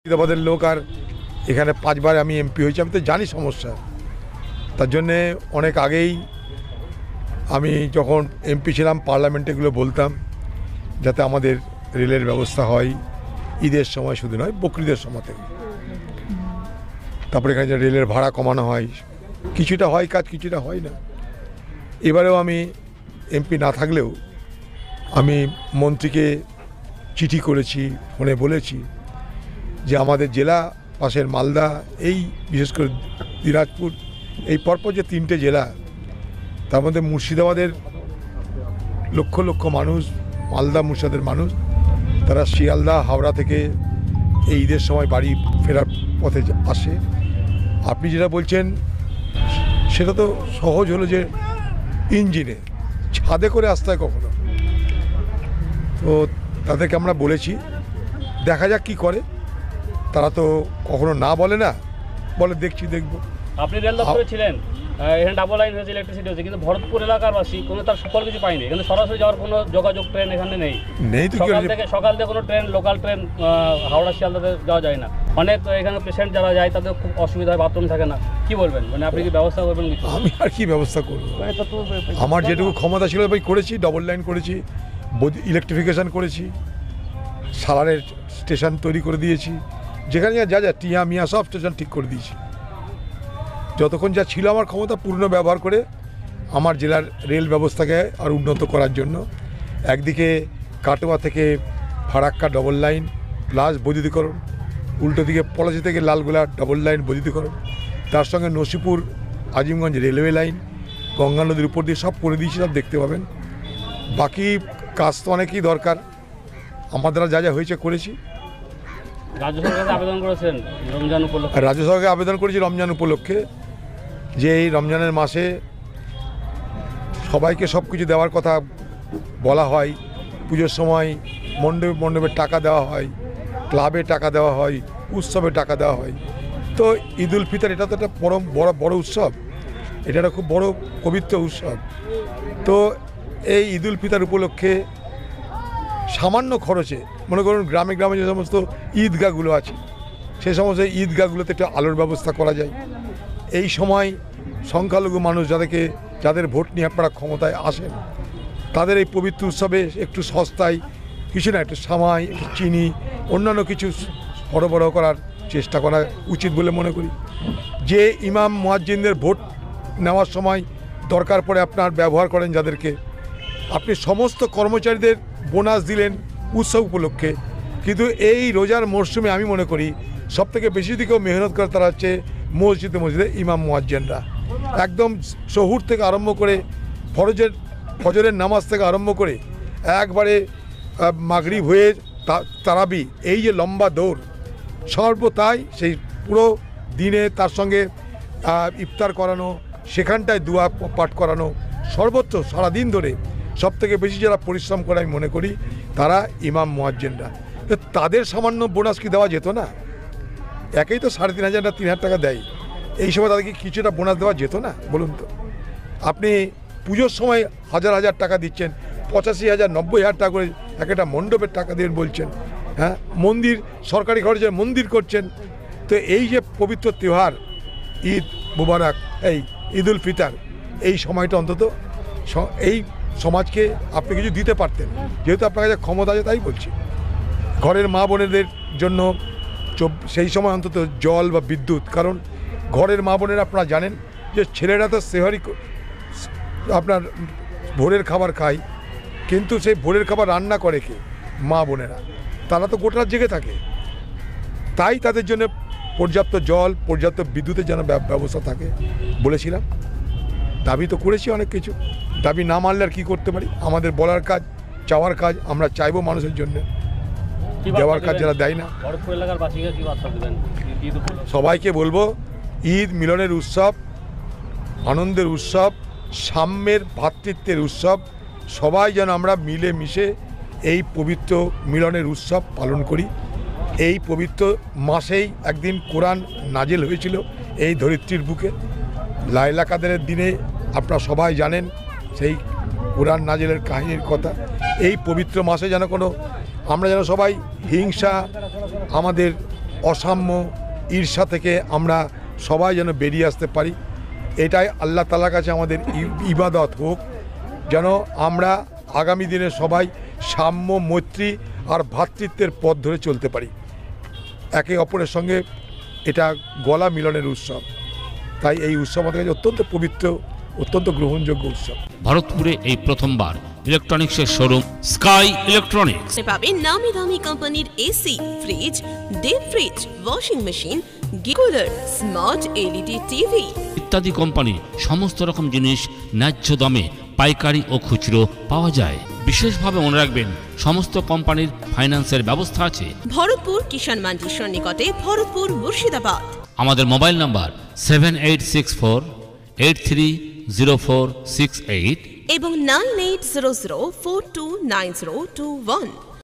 মুর্শিদাবাদের লোক, আর এখানে 5 বার আমি এমপি হয়েছি, আমি তো জানি সমস্যা। তার জন্যে অনেক আগেই আমি যখন এমপি ছিলাম পার্লামেন্টে এগুলো বলতাম যাতে আমাদের রেলের ব্যবস্থা হয়, ঈদের সময় শুধু নয়, বকরিদের সময় থেকে। তারপরে এখানে যে রেলের ভাড়া কমানো হয়, কিছুটা হয় কাজ, কিছুটা হয় না। এবারেও আমি এমপি না থাকলেও আমি মন্ত্রীকে চিঠি করেছি, ফোনে বলেছি যে আমাদের জেলা পাশের মালদা, এই বিশেষ করে দিনাজপুর, এই পরপর যে 3টে জেলা, তার মধ্যে মুর্শিদাবাদের লক্ষ লক্ষ মানুষ, মালদা মুর্শিদাবাদের মানুষ, তারা শিয়ালদা হাওড়া থেকে এই ঈদের সময় বাড়ি ফেরার পথে আসে। আপনি যেটা বলছেন সেটা তো সহজ হলো যে ইঞ্জিনে, ছাদে করে আসতে হয় কখনো। তো তাদেরকে আমরা বলেছি, দেখা যাক কী করে। তারা তো কখনো না বলে না, বলে দেখছি দেখবো। আপনি রেল দপ্তরে ছিলেন, এখানে ডাবল লাইন হয়েছে, ইলেকট্রিসিটি হয়েছে, কিন্তু ভরতপুর এলাকারবাসী কোনো তার সুফল কিছু পায়নি। এখানে সরাসরি যাওয়ার কোনো যোগাযোগ ট্রেন এখানে নেই। নেই তো সকাল থেকে কোনো ট্রেন, লোকাল ট্রেন হাওড়া শিয়ালদাতে যাওয়া যায় না। অনেক এখানে পেশেন্ট যারা যায় তাদের খুব অসুবিধা হয়, বাথরুম থাকে না। কি বলবেন, মানে আপনি কি ব্যবস্থা করবেন কিছু? আমি আর কি ব্যবস্থা করবো, আমার যেটুকু ক্ষমতা ছিল ভাই করেছি। ডবল লাইন করেছি, ইলেকট্রিফিকেশান করেছি, সালারের স্টেশন তৈরি করে দিয়েছি, যেখানে যা যা টিয়া মিয়া সব স্টেশন ঠিক করে দিয়েছি। যতক্ষণ যা ছিল আমার ক্ষমতা পূর্ণ ব্যবহার করে আমার জেলার রেল ব্যবস্থাকে আর উন্নত করার জন্য একদিকে কাটোয়া থেকে ফারাক্কা ডবল লাইন প্লাস বৈদ্যুতিকরণ, উল্টো দিকে পলাশী থেকে লালগোলা ডবল লাইন বৈদ্যুতিকরণ, তার সঙ্গে নসিপুর আজিমগঞ্জ রেলওয়ে লাইন, গঙ্গা নদীর উপর দিয়ে সব করে দিয়েছি, সব দেখতে পাবেন। বাকি কাজ তো অনেকই দরকার, আমার দ্বারা যা যা হয়েছে করেছি। রাজ্য সরকারকে আবেদন করেছেন রমজান উপলক্ষে? রাজ্য সরকারকে আবেদন করেছি রমজান উপলক্ষে, যে এই রমজানের মাসে সবাইকে সব কিছু দেওয়ার কথা বলা হয়। পুজোর সময় মণ্ডপে টাকা দেওয়া হয়, ক্লাবে টাকা দেওয়া হয়, উৎসবে টাকা দেওয়া হয়। তো ঈদ উল ফিতর এটা তো একটা বড় উৎসব, এটা একটা খুব বড় পবিত্র উৎসব। তো এই ঈদ উল ফিতর উপলক্ষে সামান্য খরচে, মনে করুন গ্রামে গ্রামে যে সমস্ত ঈদগাহগুলো আছে, সেই সমস্ত ঈদগাহগুলোতে একটা আলোর ব্যবস্থা করা যায়। এই সময় সংখ্যালঘু মানুষ যাদের ভোট নিয়ে আপনারা ক্ষমতায় আসেন, তাদের এই পবিত্র উৎসবে একটু সস্তায় কিছু না, একটু সামাই, একটু চিনি, অন্যান্য কিছু সরবরাহ করার চেষ্টা করা উচিত বলে মনে করি। যে ইমাম মুয়াজ্জিনদের ভোট নেওয়ার সময় দরকার পড়ে আপনার ব্যবহার করেন যাদেরকে, আপনি সমস্ত কর্মচারীদের বোনাস দিলেন উৎসব উপলক্ষে, কিন্তু এই রোজার মরশুমে আমি মনে করি সবথেকে বেশি দিকেও মেহনত করে তারা হচ্ছে মসজিদে ইমাম মুয়াজ্জিনরা। একদম শহুর থেকে আরম্ভ করে ফজরের নামাজ থেকে আরম্ভ করে একবারে মাগরিব হয়ে তারাবি, এই যে লম্বা দৌড়, সর্বতাই সেই পুরো দিনে তার সঙ্গে ইফতার করানো, সেখানটায় দোয়া পাঠ করানো, সর্বত্র সারাদিন ধরে সবথেকে বেশি যারা পরিশ্রম করে আমি মনে করি তারা ইমাম মুয়াজ্জিনরা। তাদের সামান্য বোনাস কি দেওয়া যেত না? একেই তো 3,500 না 3,000 টাকা দেয়, এই সময় তাদেরকে কিছুটা বোনাস দেওয়া যেত না বলুন তো? আপনি পুজোর সময় হাজার হাজার টাকা দিচ্ছেন, 85,000 90,000 টাকা করে একটা মণ্ডপের টাকা দেবেন বলছেন, হ্যাঁ, মন্দির সরকারি খরচে মন্দির করছেন। তো এই যে পবিত্র তিওহার ঈদ মুবারক, এই ঈদ উল ফিতর, এই সময়টা অন্তত এই সমাজকে আপনি কিছু দিতে পারতেন, যেহেতু আপনার কাছে ক্ষমতা আছে তাই বলছি। ঘরের মা বোনেদের জন্য সেই সময় অন্তত জল বা বিদ্যুৎ, কারণ ঘরের মা বোনেরা আপনারা জানেন যে ছেলেরা তো সেহরি আপনার ভোরের খাবার খায়, কিন্তু সেই ভোরের খাবার রান্না করে কে? মা বোনেরা, তারা তো গোটা রাত জেগে থাকে। তাই তাদের জন্য পর্যাপ্ত জল, পর্যাপ্ত বিদ্যুতের যেন ব্যবস্থা থাকে বলেছিলাম। দাবি তো করেছি অনেক কিছু, দাবি না মানলে আর কী করতে পারি? আমাদের বলার কাজ, চাওয়ার কাজ, আমরা চাইবো মানুষের জন্য, দেওয়ার কাজ যারা দেয় না। সবাইকে বলবো ঈদ মিলনের উৎসব, আনন্দের উৎসব, সাম্যের ভ্রাতৃত্বের উৎসব, সবাই যেন আমরা মিলে মিশে এই পবিত্র মিলনের উৎসব পালন করি। এই পবিত্র মাসেই একদিন কোরআন নাজিল হয়েছিল এই ধরিত্রীর বুকে, লায়লা কাদেরের দিনে, আপনারা সবাই জানেন সেই কোরআন নাজিলের কাহিনীর কথা। এই পবিত্র মাসে যেন আমরা যেন সবাই হিংসা, আমাদের অসাম্য ঈর্ষা থেকে আমরা সবাই যেন বেরিয়ে আসতে পারি। এটাই আল্লাহ তাআলার কাছে আমাদের ইবাদত হোক, যেন আমরা আগামী দিনে সবাই সাম্য, মৈত্রী আর ভ্রাতৃত্বের পথ ধরে চলতে পারি। একে অপরের সঙ্গে এটা গলা মিলনের উৎসব, তাই এই উৎসব আমাদের কাছে অত্যন্ত পবিত্র, অত্যন্ত গ্রহণযোগ্য উৎসব। ভারতপুরে এই প্রথমবার ইলেকট্রনিক্সের শোরুম স্কাই ইলেকট্রনিক্স। পাবেন নামি দামি কোম্পানির AC, fridge, deep fridge, washing machine, cooler, smart LED TV ইত্যাদি কোম্পানি সমস্ত রকম জিনিস ন্যায্য দামে পাইকারি ও খুচরো পাওয়া যায়। বিশেষভাবে মনে রাখবেন, সমস্ত কোম্পানির ফাইন্যান্সের ব্যবস্থা আছে। ভরতপুর কিষাণ মান্ডির সন্নিকটে, ভরতপুর, মুর্শিদাবাদ। আমাদের মোবাইল নাম্বার 7864830468 এবং 9800429021।